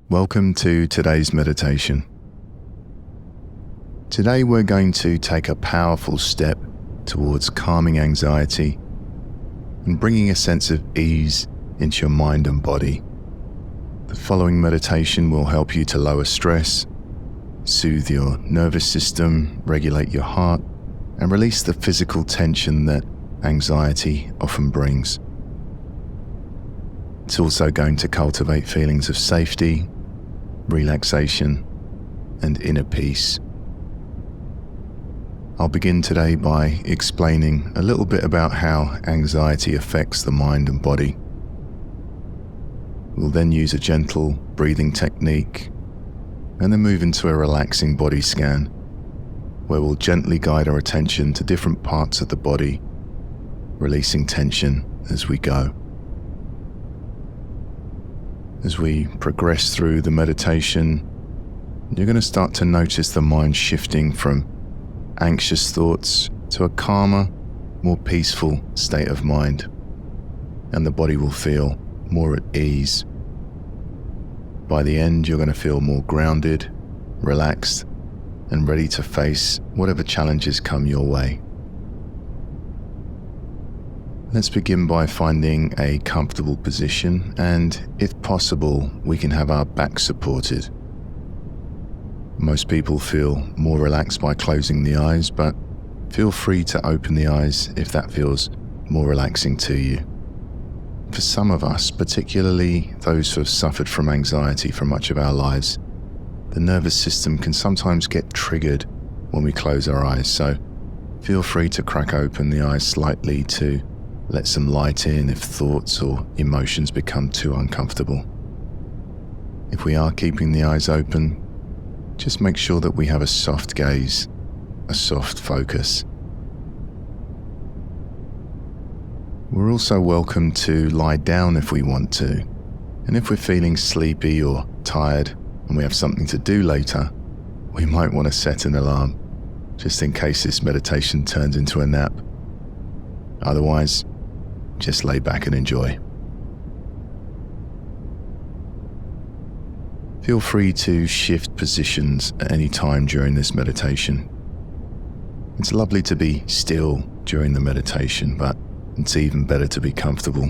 Welcome to today's meditation. Today we're going to take a powerful step towards calming anxiety and bringing a sense of ease into your mind and body. The following meditation will help you to lower stress, soothe your nervous system, regulate your heart, and release the physical tension that anxiety often brings. It's also going to cultivate feelings of safety, relaxation, and inner peace. I'll begin today by explaining a little bit about how anxiety affects the mind and body. We'll then use a gentle breathing technique and then move into a relaxing body scan, where we'll gently guide our attention to different parts of the body, releasing tension as we go. As we progress through the meditation, you're going to start to notice the mind shifting from anxious thoughts to a calmer, more peaceful state of mind, and the body will feel more at ease. By the end, you're going to feel more grounded, relaxed, and ready to face whatever challenges come your way. Let's begin by finding a comfortable position, and if possible, we can have our back supported. Most people feel more relaxed by closing the eyes, but feel free to open the eyes if that feels more relaxing to you. For some of us, particularly those who have suffered from anxiety for much of our lives, the nervous system can sometimes get triggered when we close our eyes, so feel free to crack open the eyes slightly to let some light in if thoughts or emotions become too uncomfortable. If we are keeping the eyes open, just make sure that we have a soft gaze, a soft focus. We're also welcome to lie down if we want to, and if we're feeling sleepy or tired and we have something to do later, we might want to set an alarm, just in case this meditation turns into a nap. Otherwise, just lay back and enjoy. Feel free to shift positions at any time during this meditation. It's lovely to be still during the meditation, but it's even better to be comfortable.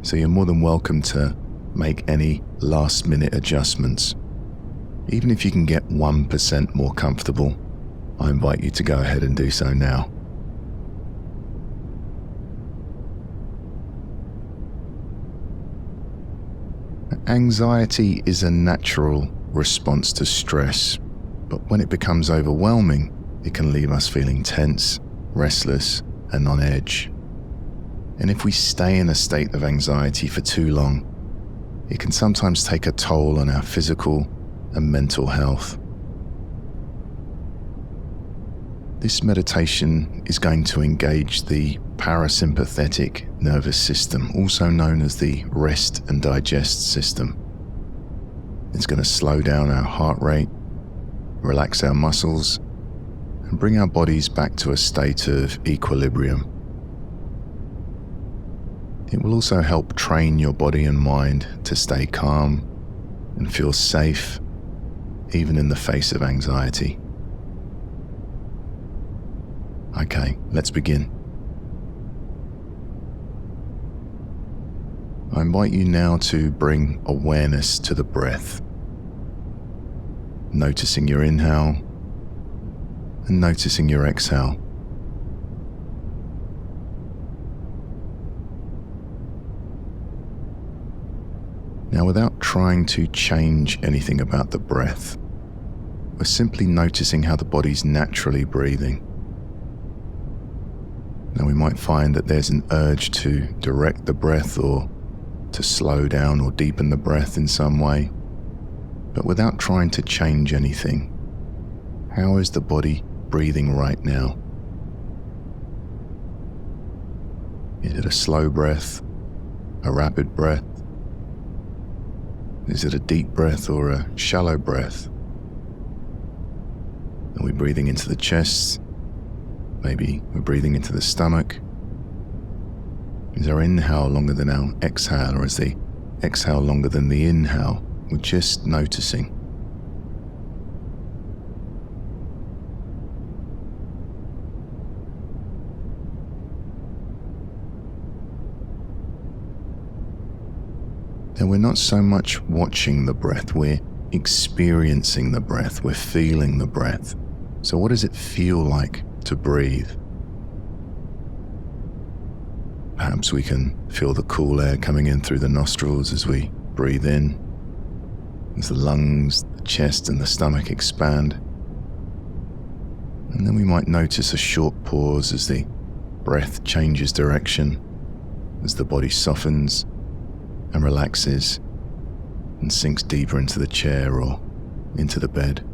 So you're more than welcome to make any last-minute adjustments. Even if you can get 1% more comfortable, I invite you to go ahead and do so now. Anxiety is a natural response to stress, but when it becomes overwhelming, it can leave us feeling tense, restless, and on edge. And if we stay in a state of anxiety for too long, it can sometimes take a toll on our physical and mental health. This meditation is going to engage the parasympathetic nervous system, also known as the rest and digest system. It's going to slow down our heart rate, relax our muscles, and bring our bodies back to a state of equilibrium. It will also help train your body and mind to stay calm and feel safe, even in the face of anxiety. Okay, let's begin. I invite you now to bring awareness to the breath, noticing your inhale and noticing your exhale. Now, without trying to change anything about the breath, we're simply noticing how the body's naturally breathing. Now, we might find that there's an urge to direct the breath or to slow down or deepen the breath in some way, but without trying to change anything. How is the body breathing right now? Is it a slow breath, a rapid breath? Is it a deep breath or a shallow breath? Are we breathing into the chest? Maybe we're breathing into the stomach. Is our inhale longer than our exhale, or is the exhale longer than the inhale we're just noticing. And we're not so much watching the breath, we're experiencing the breath, we're feeling the breath. So what does it feel like to breathe? Perhaps we can feel the cool air coming in through the nostrils as we breathe in, as the lungs, the chest and the stomach expand. And then we might notice a short pause as the breath changes direction, as the body softens and relaxes and sinks deeper into the chair or into the bed.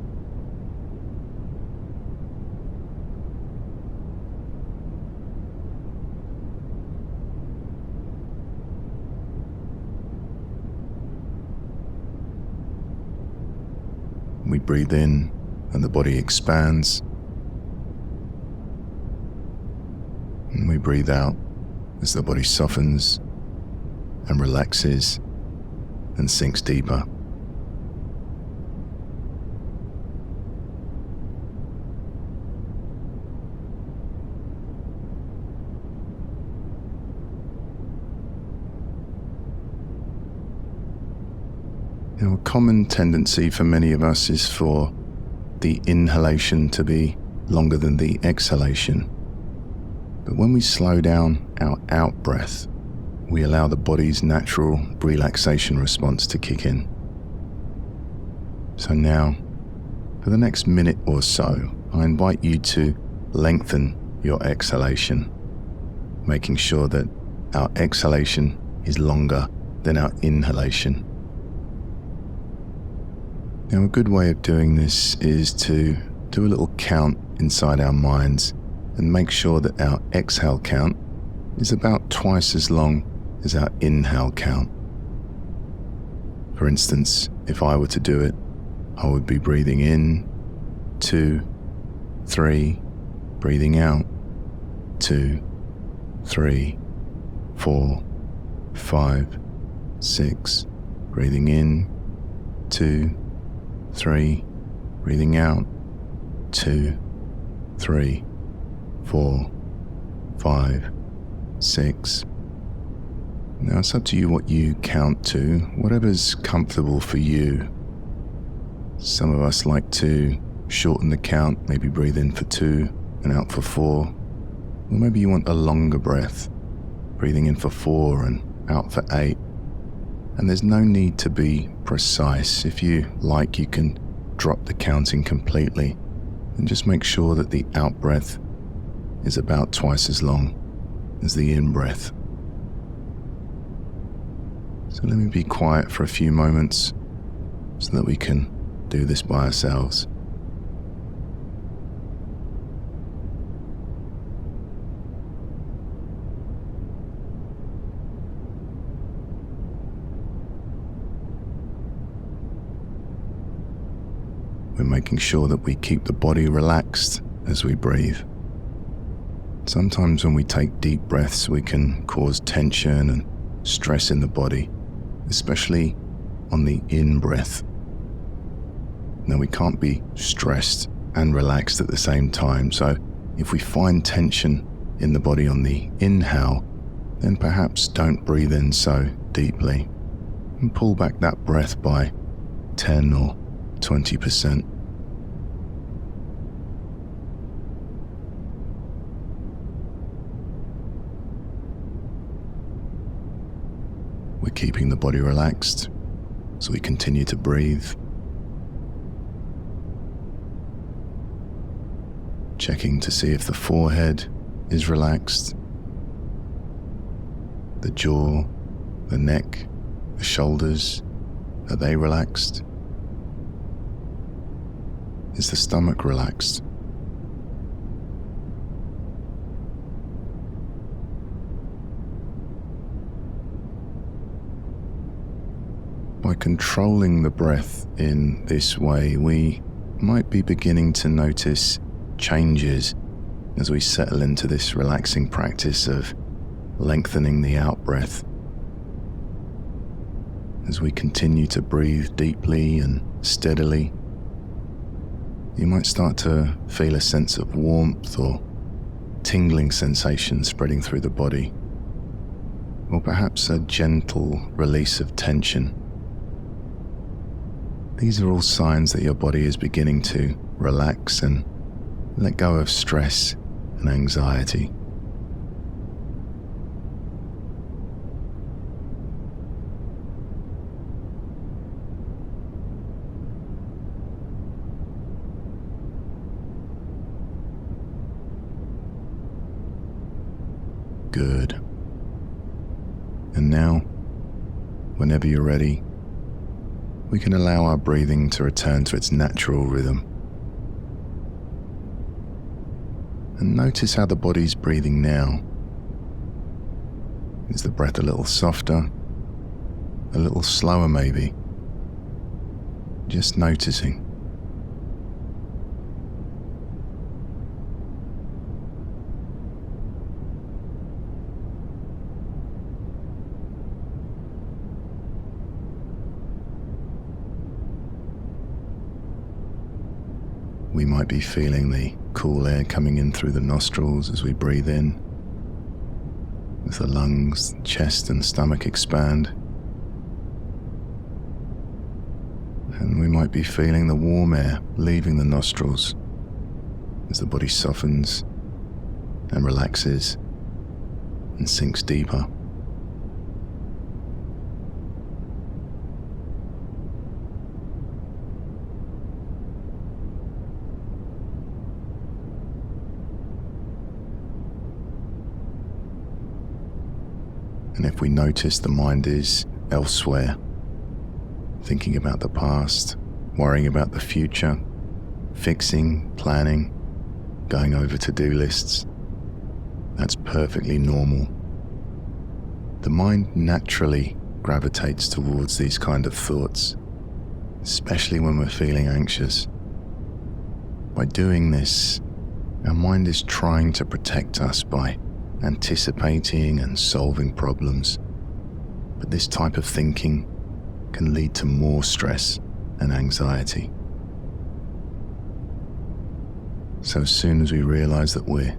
We breathe in and the body expands, and we breathe out as the body softens and relaxes and sinks deeper. Now, a common tendency for many of us is for the inhalation to be longer than the exhalation. But when we slow down our out breath, we allow the body's natural relaxation response to kick in. So now, for the next minute or so, I invite you to lengthen your exhalation, making sure that our exhalation is longer than our inhalation. Now, a good way of doing this is to do a little count inside our minds and make sure that our exhale count is about twice as long as our inhale count. For instance, if I were to do it, I would be breathing in 2, 3, breathing out 2, 3, 4, 5, 6, breathing in 2, 3, breathing out 2, 3, 4, 5, 6. Now it's up to you what you count to, whatever's comfortable for you. Some of us like to shorten the count, maybe breathe in for 2 and out for 4. Or maybe you want a longer breath, breathing in for 4 and out for 8. And there's no need to be precise. If you like, you can drop the counting completely and just make sure that the out breath is about twice as long as the in breath. So let me be quiet for a few moments so that we can do this by ourselves. We're making sure that we keep the body relaxed as we breathe. Sometimes when we take deep breaths, we can cause tension and stress in the body, especially on the in-breath. Now, we can't be stressed and relaxed at the same time, so if we find tension in the body on the inhale, then perhaps don't breathe in so deeply and pull back that breath by 10 or 20%. We're keeping the body relaxed, so we continue to breathe. Checking to see if the forehead is relaxed, the jaw, the neck, the shoulders, are they relaxed? Is the stomach relaxed? By controlling the breath in this way, we might be beginning to notice changes as we settle into this relaxing practice of lengthening the out breath. As we continue to breathe deeply and steadily, you might start to feel a sense of warmth or tingling sensation spreading through the body, or perhaps a gentle release of tension. These are all signs that your body is beginning to relax and let go of stress and anxiety. Good. And now, whenever you're ready, we can allow our breathing to return to its natural rhythm. And notice how the body's breathing now. Is the breath a little softer, a little slower maybe? Just noticing. We might be feeling the cool air coming in through the nostrils as we breathe in, as the lungs, chest and stomach expand. And we might be feeling the warm air leaving the nostrils as the body softens and relaxes and sinks deeper. And if we notice the mind is elsewhere, thinking about the past, worrying about the future, fixing, planning, going over to-do lists, that's perfectly normal. The mind naturally gravitates towards these kind of thoughts, especially when we're feeling anxious. By doing this, our mind is trying to protect us by anticipating and solving problems, but this type of thinking can lead to more stress and anxiety. So as soon as we realize that we're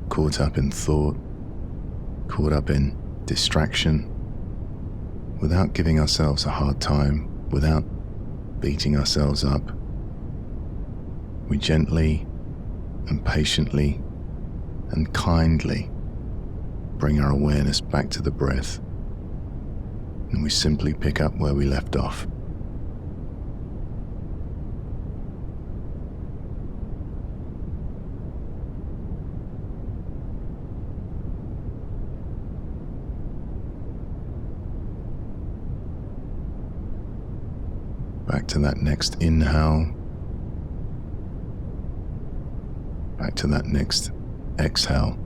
caught up in thought, caught up in distraction, without giving ourselves a hard time, without beating ourselves up, we gently and patiently and kindly bring our awareness back to the breath, and we simply pick up where we left off. Back to that next inhale, back to that next exhale.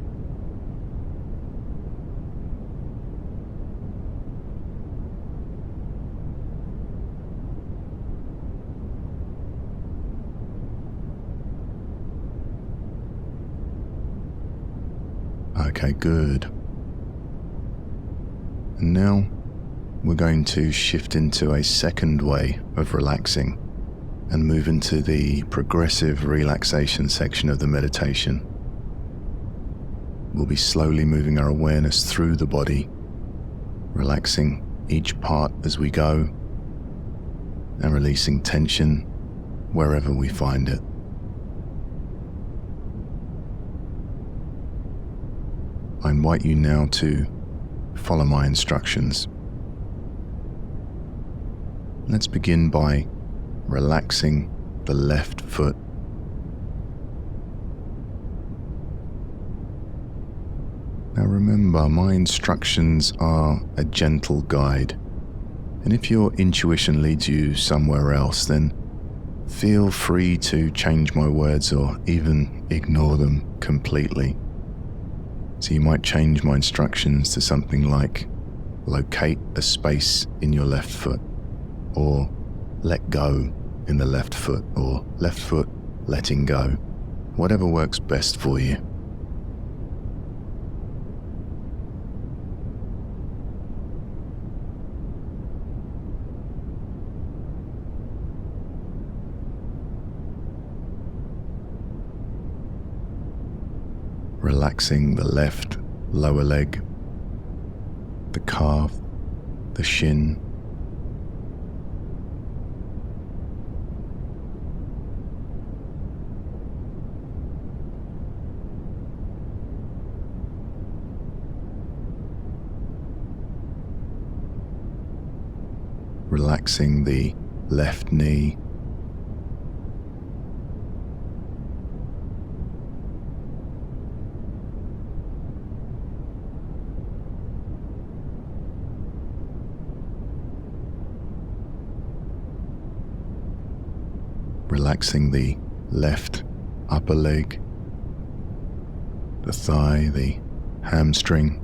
Okay, good. And now we're going to shift into a second way of relaxing and move into the progressive relaxation section of the meditation. We'll be slowly moving our awareness through the body, relaxing each part as we go and releasing tension wherever we find it. I invite you now to follow my instructions. Let's begin by relaxing the left foot. Now remember, my instructions are a gentle guide, and if your intuition leads you somewhere else, then feel free to change my words or even ignore them completely. So you might change my instructions to something like, locate a space in your left foot, or let go in the left foot, or left foot letting go, whatever works best for you. relaxing the left lower leg, the calf, the shin, relaxing the left knee, relaxing the left upper leg, the thigh, the hamstring,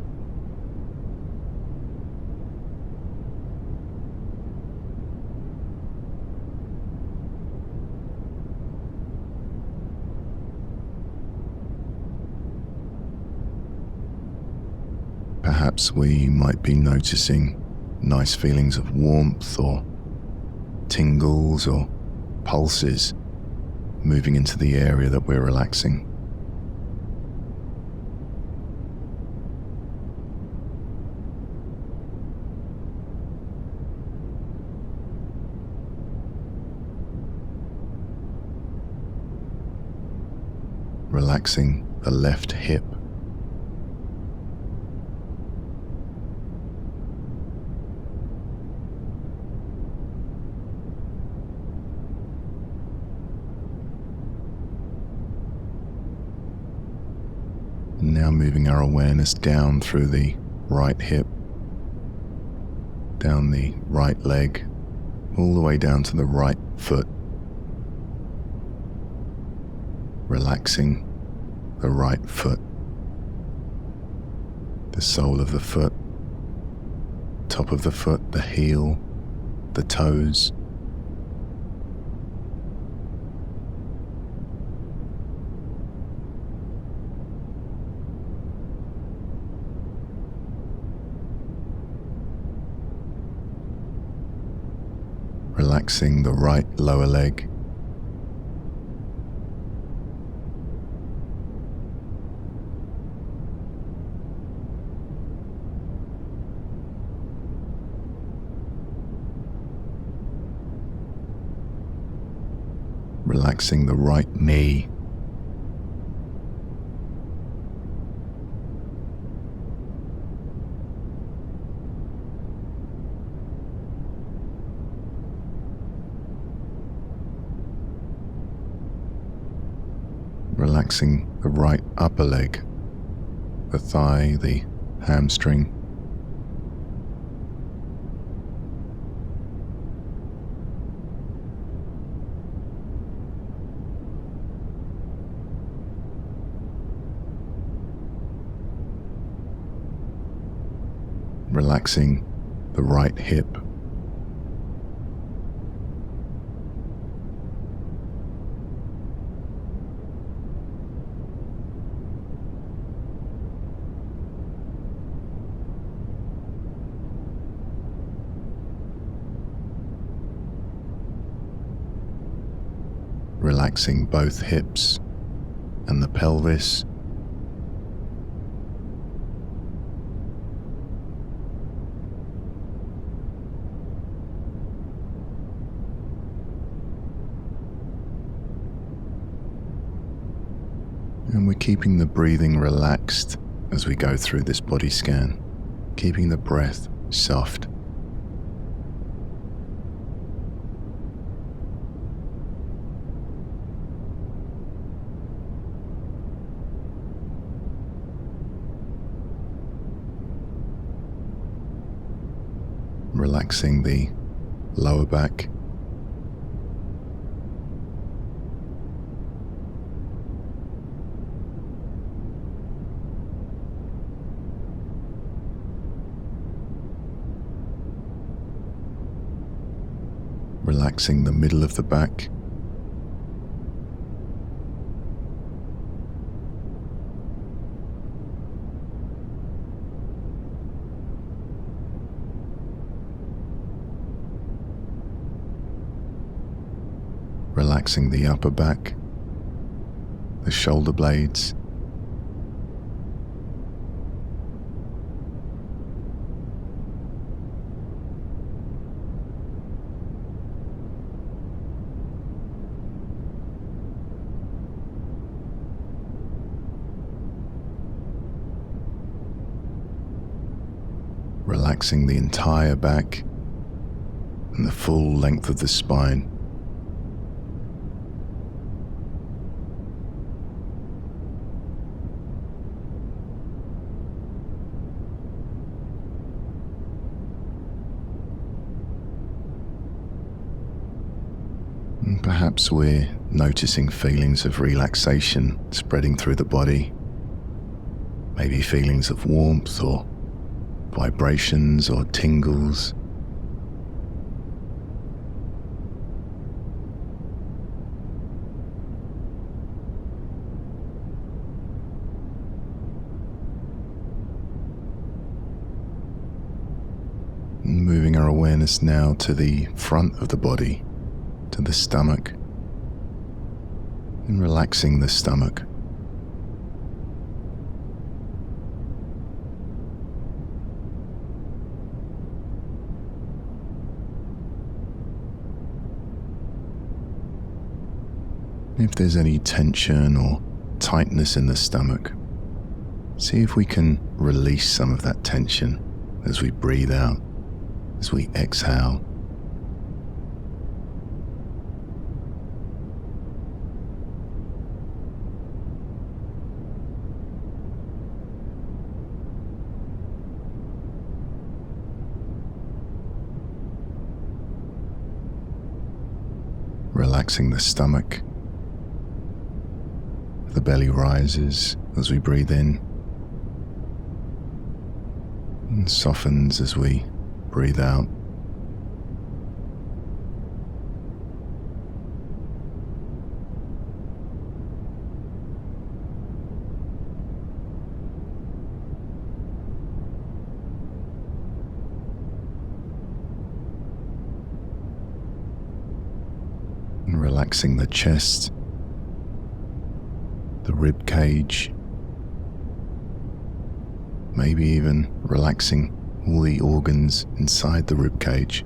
perhaps we might be noticing nice feelings of warmth or tingles or pulses moving into the area that we're relaxing. Relaxing the left hip, now moving our awareness down through the right hip, down the right leg, all the way down to the right foot. Relaxing the right foot, the sole of the foot, top of the foot, the heel, the toes. Relaxing the right lower leg, relaxing the right knee, relaxing the right upper leg, the thigh, the hamstring, relaxing the right hip, relaxing both hips and the pelvis, and we're keeping the breathing relaxed as we go through this body scan, keeping the breath soft. Relaxing the lower back, relaxing the middle of the back, relaxing the upper back, the shoulder blades, relaxing the entire back and the full length of the spine. And perhaps we're noticing feelings of relaxation spreading through the body, maybe feelings of warmth or vibrations or tingles. Moving our awareness now to the front of the body, to the stomach, and relaxing the stomach. If there's any tension or tightness in the stomach, see if we can release some of that tension as we breathe out, as we exhale. Relaxing the stomach. The belly rises as we breathe in and softens as we breathe out. And relaxing the chest, the rib cage, maybe even relaxing all the organs inside the rib cage.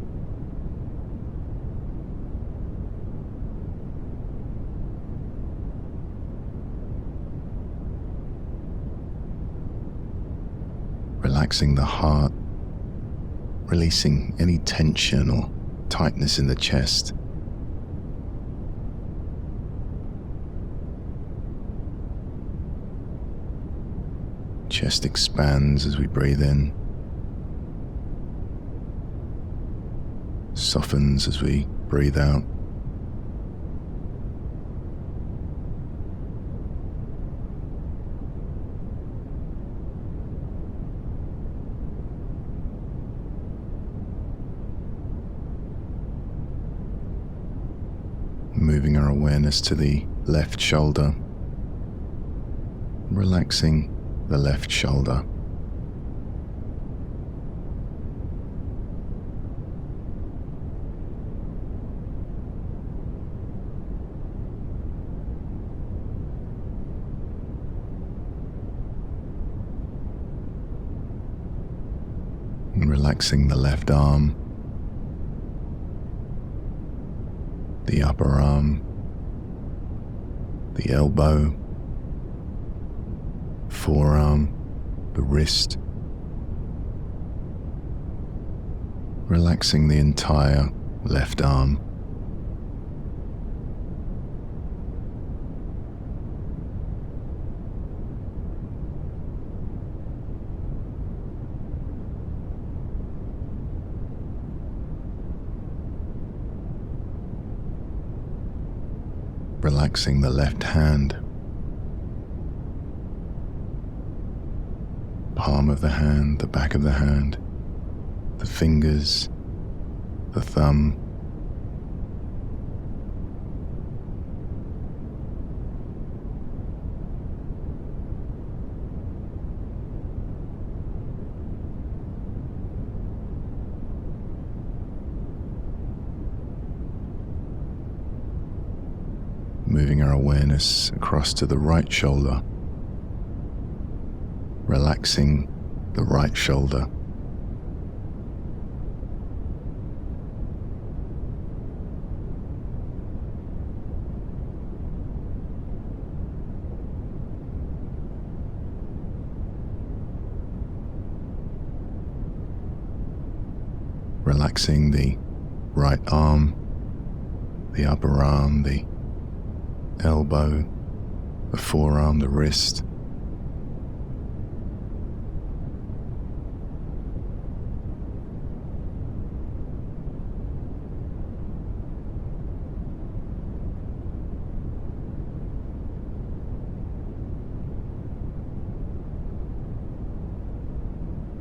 Relaxing the heart, releasing any tension or tightness in the chest. Chest expands as we breathe in, softens as we breathe out. Moving our awareness to the left shoulder, relaxing the left shoulder. And relaxing the left arm, the upper arm, the elbow, forearm, the wrist, relaxing the entire left arm. Relaxing the left hand, palm of the hand, the back of the hand, the fingers, the thumb. Moving our awareness across to the right shoulder, relaxing the right shoulder. relaxing the right arm, the upper arm, the elbow, the forearm, the wrist.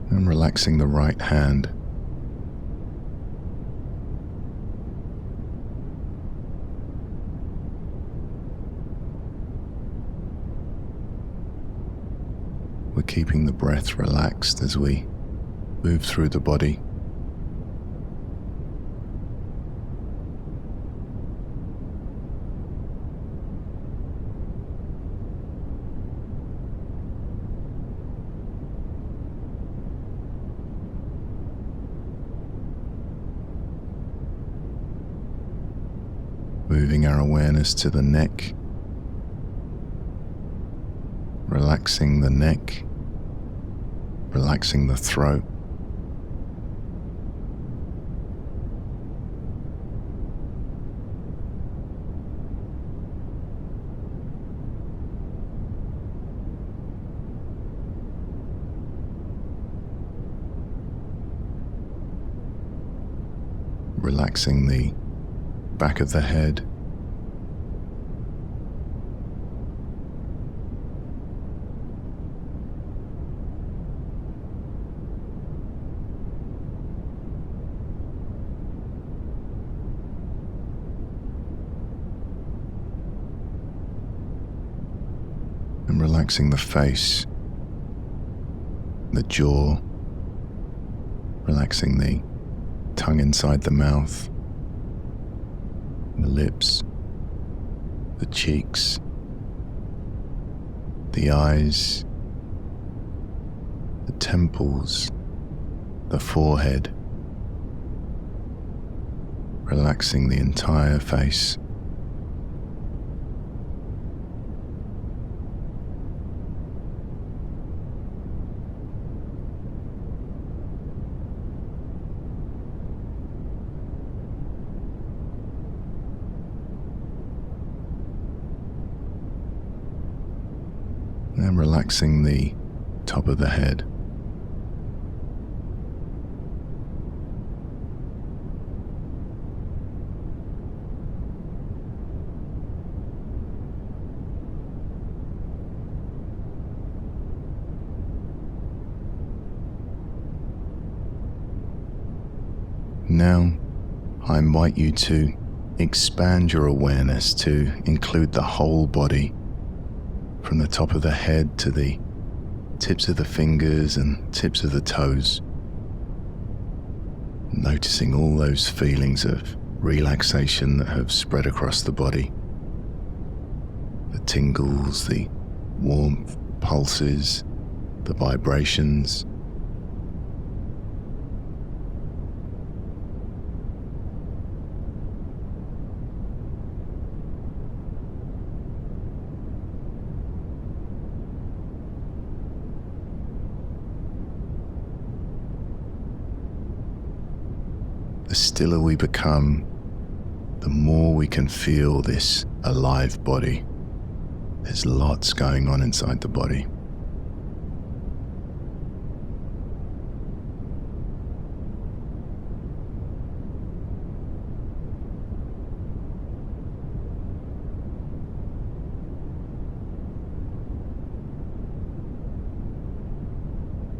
And relaxing the right hand. We're keeping the breath relaxed as we move through the body. Moving our awareness to the neck, relaxing the neck, relaxing the throat. Relaxing the back of the head. And relaxing the face, the jaw, relaxing the tongue inside the mouth, the lips, the cheeks, the eyes, the temples, the forehead, relaxing the entire face. And relaxing the top of the head. Now, I invite you to expand your awareness to include the whole body, from the top of the head to the tips of the fingers and tips of the toes. Noticing all those feelings of relaxation that have spread across the body. The tingles, the warmth, pulses, the vibrations. The stiller we become, the more we can feel this alive body. There's lots going on inside the body.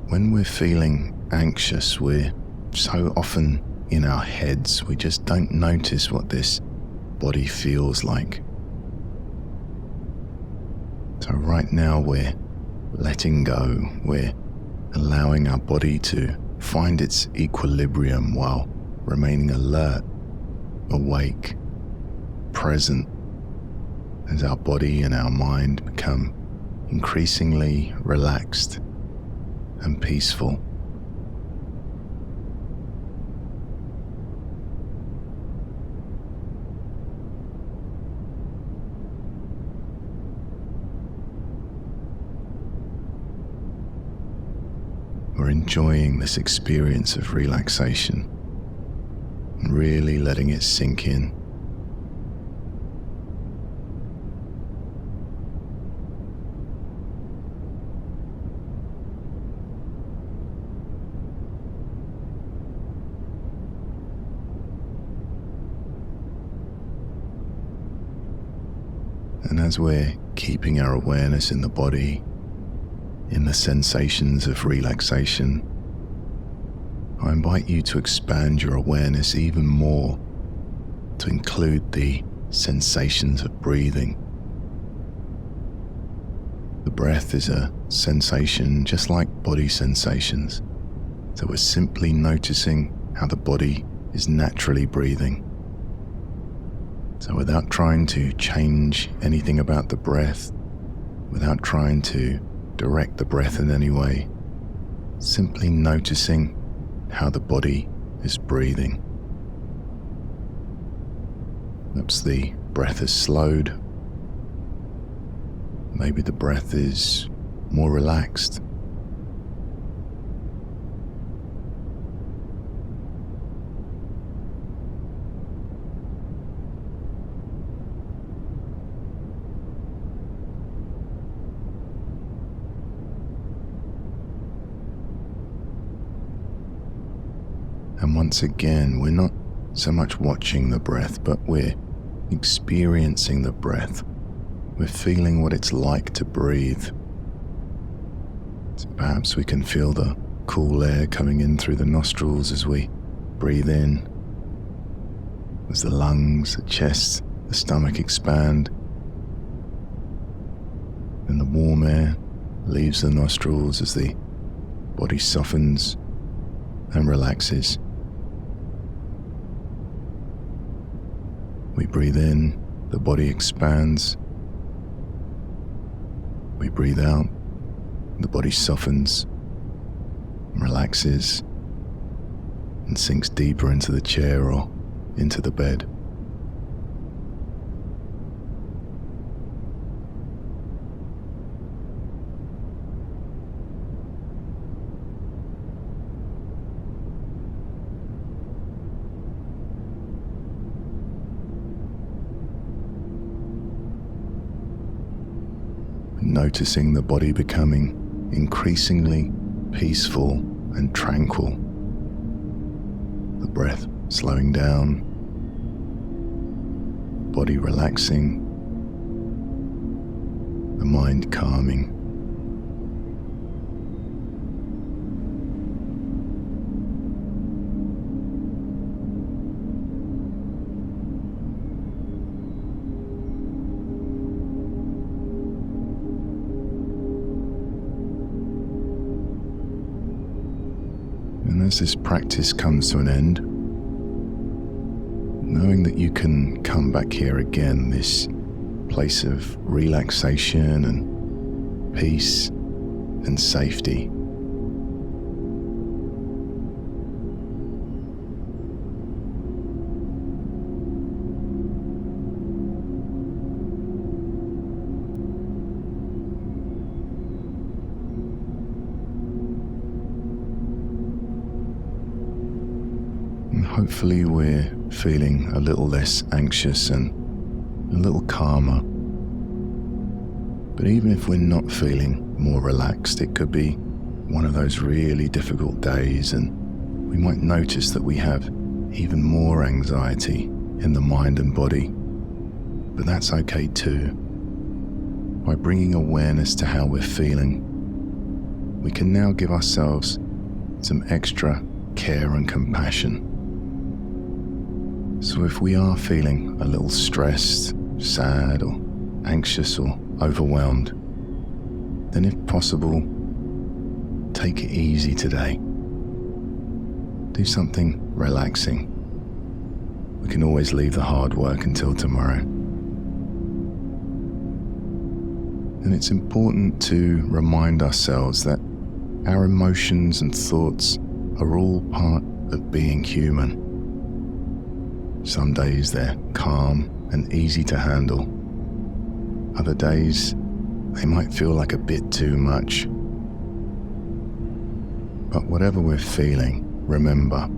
When we're feeling anxious, we're so often in our heads, we just don't notice what this body feels like. So right now we're letting go, we're allowing our body to find its equilibrium while remaining alert, awake, present, as our body and our mind become increasingly relaxed and peaceful. We're enjoying this experience of relaxation. and really letting it sink in. And as we're keeping our awareness in the body, in the sensations of relaxation, I invite you to expand your awareness even more to include the sensations of breathing. The breath is a sensation just like body sensations, so we're simply noticing how the body is naturally breathing. So without trying to change anything about the breath, without trying to direct the breath in any way, simply noticing how the body is breathing. Perhaps the breath is slowed. Maybe the breath is more relaxed. And once again, we're not so much watching the breath, but we're experiencing the breath. We're feeling what it's like to breathe. So perhaps we can feel the cool air coming in through the nostrils as we breathe in, as the lungs, the chest, the stomach expand, and the warm air leaves the nostrils as the body softens and relaxes. We breathe in, the body expands. We breathe out, the body softens, relaxes, and sinks deeper into the chair or into the bed. Noticing the body becoming increasingly peaceful and tranquil. The breath slowing down, body relaxing, the mind calming. And as this practice comes to an end, knowing that you can come back here again, this place of relaxation and peace and safety. And hopefully we're feeling a little less anxious and a little calmer. But even if we're not feeling more relaxed, it could be one of those really difficult days, and we might notice that we have even more anxiety in the mind and body. But that's okay too. By bringing awareness to how we're feeling, we can now give ourselves some extra care and compassion. So if we are feeling a little stressed, sad, or anxious, or overwhelmed, then if possible, take it easy today. Do something relaxing. We can always leave the hard work until tomorrow. And it's important to remind ourselves that our emotions and thoughts are all part of being human. Some days they're calm and easy to handle. Other days, they might feel like a bit too much. But whatever we're feeling, remember,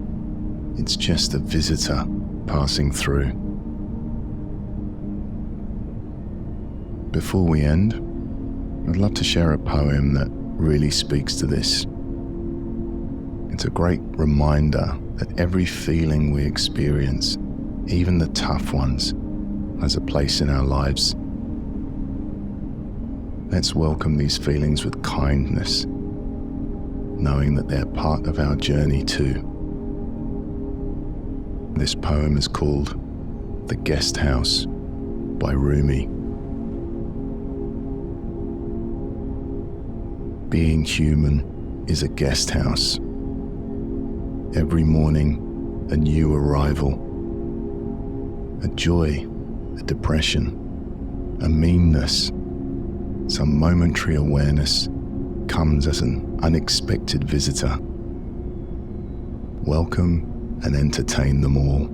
It's just a visitor passing through. Before we end, I'd love to share a poem that really speaks to this. It's a great reminder that every feeling we experience, even the tough ones, has a place in our lives. Let's welcome these feelings with kindness, knowing that they're part of our journey too. This poem is called The Guest House by Rumi. Being human is a guest house. Every morning, a new arrival. A joy, a depression, a meanness, some momentary awareness comes as an unexpected visitor. Welcome and entertain them all.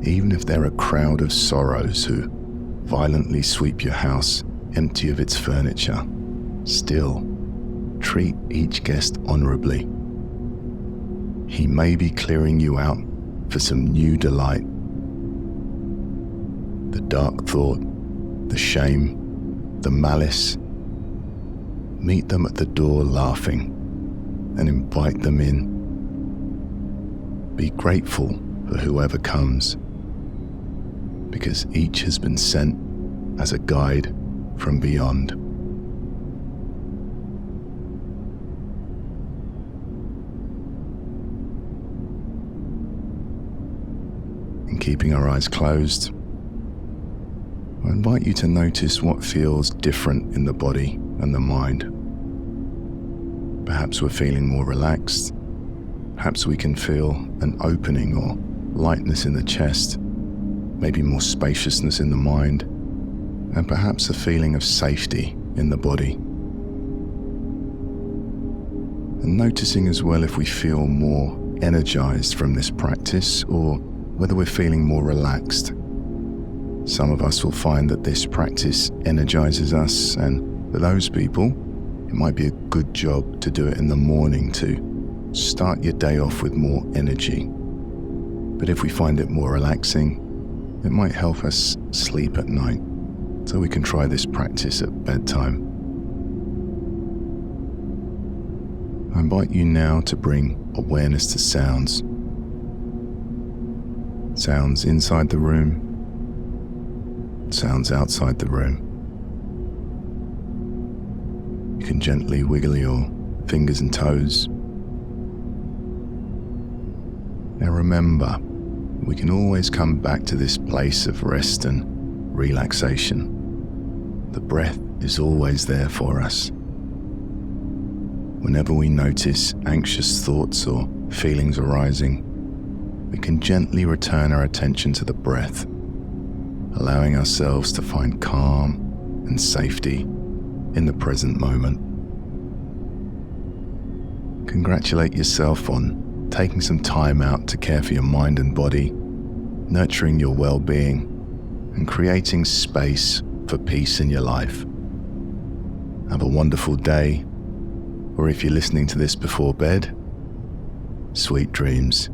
Even if they're a crowd of sorrows who violently sweep your house empty of its furniture, still treat each guest honorably. He may be clearing you out for some new delight. The dark thought, the shame, the malice, meet them at the door laughing and invite them in. Be grateful for whoever comes, because each has been sent as a guide from beyond. And keeping our eyes closed, I invite you to notice what feels different in the body and the mind. Perhaps we're feeling more relaxed. Perhaps we can feel an opening or lightness in the chest, maybe more spaciousness in the mind, and perhaps a feeling of safety in the body. And noticing as well if we feel more energized from this practice or whether we're feeling more relaxed. Some of us will find that this practice energizes us, and for those people, it might be a good job to do it in the morning to start your day off with more energy. But if we find it more relaxing, it might help us sleep at night, so we can try this practice at bedtime. I invite you now to bring awareness to sounds. Sounds inside the room, sounds outside the room. You can gently wiggle your fingers and toes. Now remember, we can always come back to this place of rest and relaxation. The breath is always there for us. Whenever we notice anxious thoughts or feelings arising, we can gently return our attention to the breath, allowing ourselves to find calm and safety in the present moment. Congratulate yourself on taking some time out to care for your mind and body, nurturing your well-being, and creating space for peace in your life. Have a wonderful day, or if you're listening to this before bed, sweet dreams.